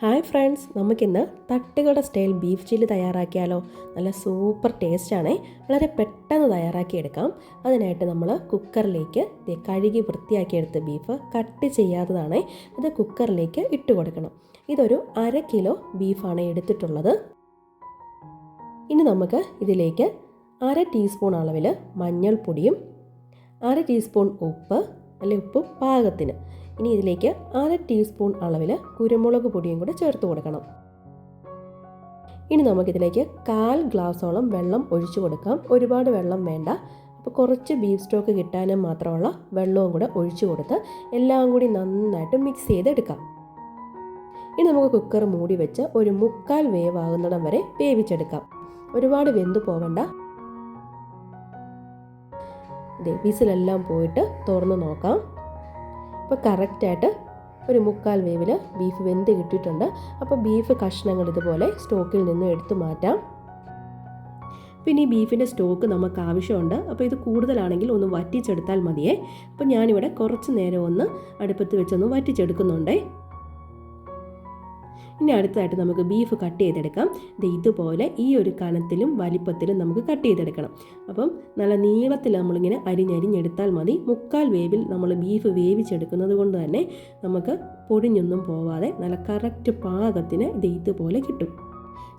Hi friends, നമുക്കിന്ന് തട്ടുകട style beef chilli തയ്യാറാക്കിയാലോ. നല്ല സൂപ്പർ ടേസ്റ്റാണേ. വളരെ പെട്ടെന്ന് തയ്യാറാക്കിയെടുക്കാം. അതിനായിട്ട് നമ്മൾ കുക്കറിലേക്ക് കഴുകി വൃത്തിയാക്കിയെടുത്ത ബീഫ് കട്ട് ചെയ്യാത്തതാണേ, അത് കുക്കറിലേക്ക് ഇട്ട് കൊടുക്കണം. ഇതൊരു 1/2 കിലോ ബീഫാണ് എടുത്തിട്ടുള്ളത്. ഇനി നമുക്ക് ഇതിലേക്ക് 1/2 ടീസ്പൂൺ അളവിൽ മഞ്ഞൾപ്പൊടിയും 1/2 ടീസ്പൂൺ ഉപ്പ്, ഉപ്പ് പാകത്തിന്. ഇനി ഇതിലേക്ക് 1/2 ടീസ്പൂൺ അളവിൽ കുരുമുളക് പൊടിയും കൂടെ ചേർത്ത് കൊടുക്കണം. ഇനി നമുക്കിതിലേക്ക് 1/4 ഗ്ലാസോളം വെള്ളം ഒഴിച്ചു കൊടുക്കാം. ഒരുപാട് വെള്ളം വേണ്ട. അപ്പോൾ കുറച്ച് ബീഫ് സ്റ്റോക്ക് കിട്ടാനും മാത്രമുള്ള വെള്ളവും കൂടെ ഒഴിച്ചു കൊടുത്ത് എല്ലാം കൂടി നന്നായിട്ട് മിക്സ് ചെയ്തെടുക്കാം. ഇനി നമുക്ക് കുക്കർ മൂടി വെച്ച് ഒരു 1/4 വേവാകുന്നിടം വരെ വേവിച്ചെടുക്കാം. ഒരുപാട് വെന്ത് പോകണ്ട. വിസിലെല്ലാം പോയിട്ട് തുറന്ന് നോക്കാം. അപ്പോൾ കറക്റ്റായിട്ട് ഒരു 1/4 വേവിൽ ബീഫ് വെന്ത് കിട്ടിയിട്ടുണ്ട്. അപ്പോൾ ബീഫ് കഷ്ണങ്ങൾ ഇതുപോലെ സ്റ്റോക്കിൽ നിന്ന് എടുത്തു മാറ്റാം. പിന്നെ ഈ ബീഫിൻ്റെ സ്റ്റോക്ക് നമുക്ക് ആവശ്യമുണ്ട്. അപ്പോൾ ഇത് കൂടുതലാണെങ്കിൽ ഒന്ന് വറ്റിച്ചെടുത്താൽ മതിയേ. അപ്പോൾ ഞാനിവിടെ കുറച്ച് നേരം ഒന്ന് അടുപ്പത്ത് വെച്ചൊന്ന് വറ്റിച്ചെടുക്കുന്നുണ്ടേ. ഇനി അടുത്തതായിട്ട് നമുക്ക് ബീഫ് കട്ട് ചെയ്തെടുക്കാം. ഇതുപോലെ ഈ ഒരു കനത്തിലും വലിപ്പത്തിലും നമുക്ക് കട്ട് ചെയ്തെടുക്കണം. അപ്പം നല്ല നീളത്തിൽ നമ്മളിങ്ങനെ അരിഞ്ഞെടുത്താൽ മതി. 1/4 വേവിൽ നമ്മൾ ബീഫ് വേവിച്ചെടുക്കുന്നത് കൊണ്ട് തന്നെ നമുക്ക് പൊടിഞ്ഞൊന്നും പോവാതെ നല്ല കറക്റ്റ് പാകത്തിന് ഇതുപോലെ കിട്ടും.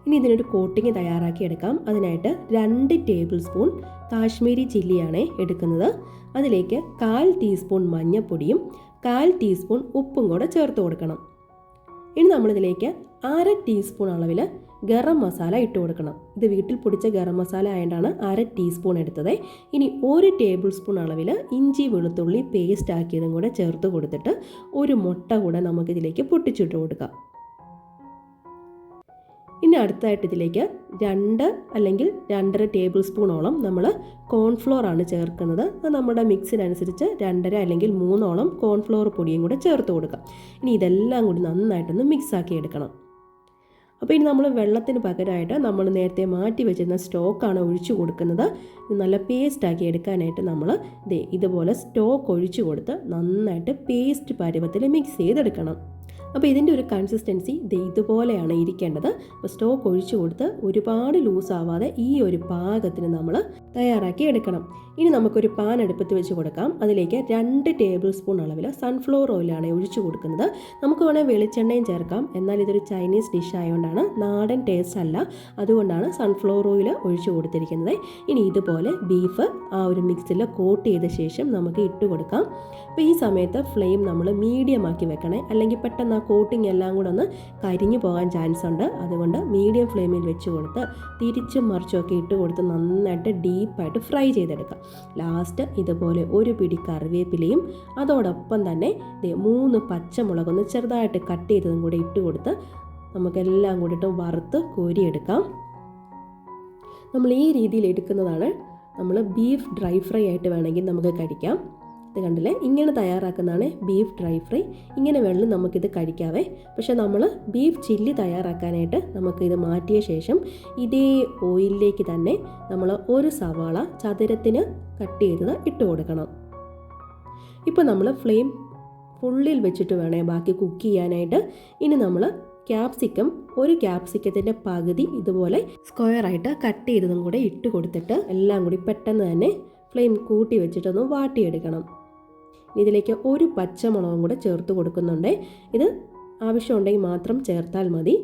ഇനി ഇതിനൊരു കോട്ടിങ് തയ്യാറാക്കിയെടുക്കാം. അതിനായിട്ട് 2 ടേബിൾ സ്പൂൺ കാശ്മീരി ചില്ലിയാണ് എടുക്കുന്നത്. അതിലേക്ക് 1/4 ടീസ്പൂൺ മഞ്ഞൾപ്പൊടിയും 1/4 ടീസ്പൂൺ ഉപ്പും കൂടെ ചേർത്ത് കൊടുക്കണം. ഇനി നമ്മളിതിലേക്ക് 1/2 ടീസ്പൂൺ അളവിൽ ഗരം മസാല ഇട്ട് കൊടുക്കണം. ഇത് വീട്ടിൽ പൊടിച്ച ഗരം മസാല ആയതുകൊണ്ടാണ് 1/2 ടീസ്പൂൺ എടുത്തത്. ഇനി 1 ടേബിൾ സ്പൂൺ അളവിൽ ഇഞ്ചി വെളുത്തുള്ളി പേസ്റ്റ് ആക്കിയതും കൂടെ ചേർത്ത് കൊടുത്തിട്ട് ഒരു മുട്ട കൂടെ നമുക്കിതിലേക്ക് പൊട്ടിച്ചിട്ട് കൊടുക്കാം. ഇനി അടുത്തായിട്ട് ഇതിലേക്ക് 2 അല്ലെങ്കിൽ 2.5 ടേബിൾ സ്പൂണോളം നമ്മൾ കോൺഫ്ലോർ ആണ് ചേർക്കുന്നത്. അത് നമ്മുടെ മിക്സിനനുസരിച്ച് 2.5 അല്ലെങ്കിൽ 3 കോൺഫ്ലോർ പൊടിയും കൂടെ ചേർത്ത് കൊടുക്കാം. ഇനി ഇതെല്ലാം കൂടി നന്നായിട്ടൊന്ന് മിക്സാക്കി എടുക്കണം. അപ്പോൾ ഇനി നമ്മൾ വെള്ളത്തിന് പകരമായിട്ട് നമ്മൾ നേരത്തെ മാറ്റി വെച്ചിരുന്ന സ്റ്റോക്കാണ് ഒഴിച്ചു കൊടുക്കുന്നത്. നല്ല പേസ്റ്റാക്കി എടുക്കാനായിട്ട് നമ്മൾ ഇതുപോലെ സ്റ്റോക്ക് ഒഴിച്ചു കൊടുത്ത് നന്നായിട്ട് പേസ്റ്റ് പരുവത്തിൽ മിക്സ് ചെയ്തെടുക്കണം. അപ്പോൾ ഇതിൻ്റെ ഒരു കൺസിസ്റ്റൻസി ഇതുപോലെയാണ് ഇരിക്കേണ്ടത്. അപ്പോൾ സ്റ്റോക്ക് ഒഴിച്ചു കൊടുത്ത് ഒരുപാട് ലൂസാവാതെ ഈ ഒരു പാകത്തിന് നമ്മൾ തയ്യാറാക്കി എടുക്കണം. ഇനി നമുക്കൊരു പാൻ അടുപ്പത്ത് വെച്ച് കൊടുക്കാം. അതിലേക്ക് 2 ടേബിൾ സ്പൂൺ അളവിൽ സൺഫ്ലവർ ഓയിലാണ് ഒഴിച്ചു കൊടുക്കുന്നത്. നമുക്ക് വേണമെങ്കിൽ വെളിച്ചെണ്ണയും ചേർക്കാം. എന്നാൽ ഇതൊരു ചൈനീസ് ഡിഷ് ആയതുകൊണ്ടാണ്, നാടൻ ടേസ്റ്റ് അല്ല, അതുകൊണ്ടാണ് സൺഫ്ലവർ ഓയിൽ ഒഴിച്ചു കൊടുത്തിരിക്കുന്നത്. ഇനി ഇതുപോലെ ബീഫ് ആ ഒരു മിക്സിൽ കോട്ട് ചെയ്ത ശേഷം നമുക്ക് ഇട്ട് കൊടുക്കാം. അപ്പോൾ ഈ സമയത്ത് ഫ്ലെയിം നമ്മൾ മീഡിയം ആക്കി വെക്കണേ, അല്ലെങ്കിൽ പെട്ടെന്ന് ആ കോട്ടിങ് എല്ലാം കൂടെ ഒന്ന് കരിഞ്ഞു പോകാൻ ചാൻസ് ഉണ്ട്. അതുകൊണ്ട് മീഡിയം ഫ്ലെയിമിൽ വെച്ച് കൊടുത്ത് തിരിച്ചും മറിച്ചുമൊക്കെ ഇട്ട് കൊടുത്ത് നന്നായിട്ട് ഡീപ്പായിട്ട് ഫ്രൈ ചെയ്തെടുക്കാം. ലാസ്റ്റ് ഇതുപോലെ ഒരു പിടി കറിവേപ്പിലയും അതോടൊപ്പം തന്നെ 3 പച്ചമുളകൊന്ന് ചെറുതായിട്ട് കട്ട് ചെയ്തതും കൂടെ ഇട്ട് കൊടുത്ത് നമുക്കെല്ലാം കൂടിയിട്ട് വറുത്ത് കോരിയെടുക്കാം. നമ്മൾ ഈ രീതിയിൽ എടുക്കുന്നതാണ് നമ്മൾ ബീഫ് ഡ്രൈ ഫ്രൈ ആയിട്ട് വേണമെങ്കിൽ നമുക്ക് കഴിക്കാം. ഇത് കണ്ടില്ലേ, ഇങ്ങനെ തയ്യാറാക്കുന്നതാണ് ബീഫ് ഡ്രൈ ഫ്രൈ. ഇങ്ങനെ വേണമെങ്കിൽ നമുക്കിത് കഴിക്കാവേ. പക്ഷേ നമ്മൾ ബീഫ് ചില്ലി തയ്യാറാക്കാനായിട്ട് നമുക്കിത് മാറ്റിയ ശേഷം ഇതേ ഓയിലിലേക്ക് തന്നെ നമ്മൾ ഒരു സവാള ചതുരത്തിന് കട്ട് ചെയ്തത് ഇട്ട് കൊടുക്കണം. ഇപ്പോൾ നമ്മൾ ഫ്ലെയിം ഫുള്ളിൽ വെച്ചിട്ട് വേണേ ബാക്കി കുക്ക് ചെയ്യാനായിട്ട്. ഇനി നമ്മൾ ക്യാപ്സിക്കം, ഒരു ക്യാപ്സിക്കത്തിൻ്റെ പകുതി ഇതുപോലെ സ്ക്വയറായിട്ട് കട്ട് ചെയ്തതും കൂടെ ഇട്ട് കൊടുത്തിട്ട് എല്ലാം കൂടി പെട്ടെന്ന് തന്നെ ഫ്ലെയിം കൂട്ടി വെച്ചിട്ടൊന്ന് വാട്ടിയെടുക്കണം. ഇതിലേക്ക് ഒരു പച്ചമുളകും കൂടെ ചേർത്ത് കൊടുക്കുന്നുണ്ട്. ഇത് ആവശ്യമുണ്ടെങ്കിൽ മാത്രം ചേർത്താൽ മതി,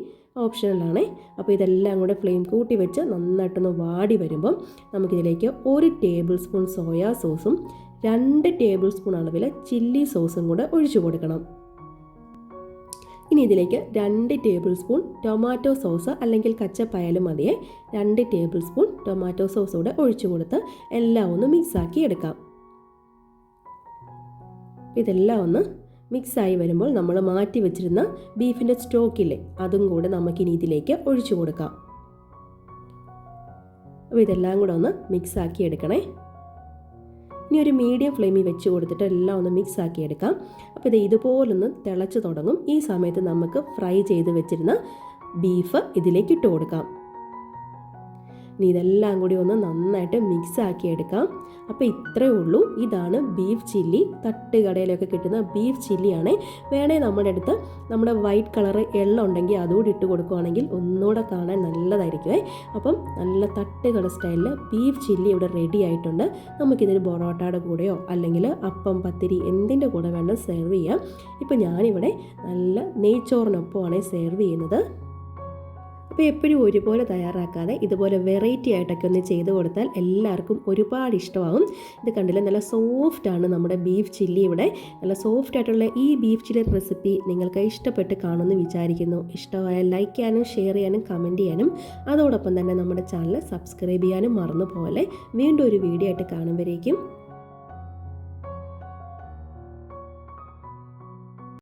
ഓപ്ഷണലാണ്. അപ്പോൾ ഇതെല്ലാം കൂടെ ഫ്ലെയിം കൂട്ടി വെച്ച് നന്നായിട്ടൊന്ന് വാടി വരുമ്പം നമുക്കിതിലേക്ക് 1 ടേബിൾ സ്പൂൺ സോയാ സോസും 2 ടേബിൾ സ്പൂൺ അളവിൽ ചില്ലി സോസും കൂടെ ഒഴിച്ചു കൊടുക്കണം. ഇനി ഇതിലേക്ക് 2 ടേബിൾ സ്പൂൺ ടൊമാറ്റോ സോസ് അല്ലെങ്കിൽ കച്ചപ്പായാലും മതിയെ, 2 ടേബിൾ സ്പൂൺ ടൊമാറ്റോ സോസ് കൂടെ ഒഴിച്ചു കൊടുത്ത് എല്ലാം ഒന്ന് മിക്സാക്കി എടുക്കാം. ഇതെല്ലാം ഒന്ന് മിക്സായി വരുമ്പോൾ നമ്മൾ മാറ്റി വെച്ചിരുന്ന ബീഫിൻ്റെ സ്റ്റോക്കില്ലേ, അതും കൂടെ നമുക്കിനി ഇതിലേക്ക് ഒഴിച്ചു കൊടുക്കാം. അപ്പോൾ ഇതെല്ലാം കൂടെ ഒന്ന് മിക്സാക്കി എടുക്കണേ. ഇനി ഒരു മീഡിയം ഫ്ലെയിമിൽ വെച്ച് കൊടുത്തിട്ട് എല്ലാം ഒന്ന് മിക്സ് ആക്കി എടുക്കാം. അപ്പോൾ ഇതുപോലൊന്ന് തിളച്ച് തുടങ്ങും. ഈ സമയത്ത് നമുക്ക് ഫ്രൈ ചെയ്ത് വെച്ചിരുന്ന ബീഫ് ഇതിലേക്ക് ഇട്ട് കൊടുക്കാം. ഇനി ഇതെല്ലാം കൂടി ഒന്ന് നന്നായിട്ട് മിക്സ് ആക്കി എടുക്കാം. അപ്പോൾ ഇത്രയേ ഉള്ളൂ. ഇതാണ് ബീഫ് ചില്ലി. തട്ടുകടയിലൊക്കെ കിട്ടുന്ന ബീഫ് ചില്ലിയാണ്. വേണേ നമ്മുടെ അടുത്ത് നമ്മുടെ വൈറ്റ് കളറ് എള്ള ഉണ്ടെങ്കിൽ അതുകൂടി ഇട്ട് കൊടുക്കുകയാണെങ്കിൽ ഒന്നുകൂടെ കാണാൻ നല്ലതായിരിക്കുമേ. അപ്പം നല്ല തട്ടുകട സ്റ്റൈലിൽ ബീഫ് ചില്ലി ഇവിടെ റെഡി ആയിട്ടുണ്ട്. നമുക്കിതിന് പൊറോട്ടയുടെ കൂടെയോ അല്ലെങ്കിൽ അപ്പം പത്തിരി എന്തിൻ്റെ കൂടെ വേണം സെർവ് ചെയ്യാം. ഇപ്പം ഞാനിവിടെ നല്ല നെയ്ച്ചോറിനൊപ്പമാണ് സെർവ് ചെയ്യുന്നത്. അപ്പോൾ എപ്പോഴും ഒരുപോലെ തയ്യാറാക്കാതെ ഇതുപോലെ വെറൈറ്റി ആയിട്ടൊക്കെ ഒന്ന് ചെയ്ത് കൊടുത്താൽ എല്ലാവർക്കും ഒരുപാട് ഇഷ്ടമാകും. ഇത് കണ്ടില്ല, നല്ല സോഫ്റ്റാണ് നമ്മുടെ ബീഫ് ചില്ലി. ഇവിടെ നല്ല സോഫ്റ്റ് ആയിട്ടുള്ള ഈ ബീഫ് ചില്ലി റെസിപ്പി നിങ്ങൾക്ക് ഇഷ്ടപ്പെട്ട് കാണുമെന്ന് വിചാരിക്കുന്നു. ഇഷ്ടമായാൽ ലൈക്ക് ചെയ്യാനും ഷെയർ ചെയ്യാനും കമൻറ്റ് ചെയ്യാനും അതോടൊപ്പം തന്നെ നമ്മുടെ ചാനൽ സബ്സ്ക്രൈബ് ചെയ്യാനും മറന്നു പോലെ. വീണ്ടും ഒരു വീഡിയോ ആയിട്ട് കാണുമ്പോഴേക്കും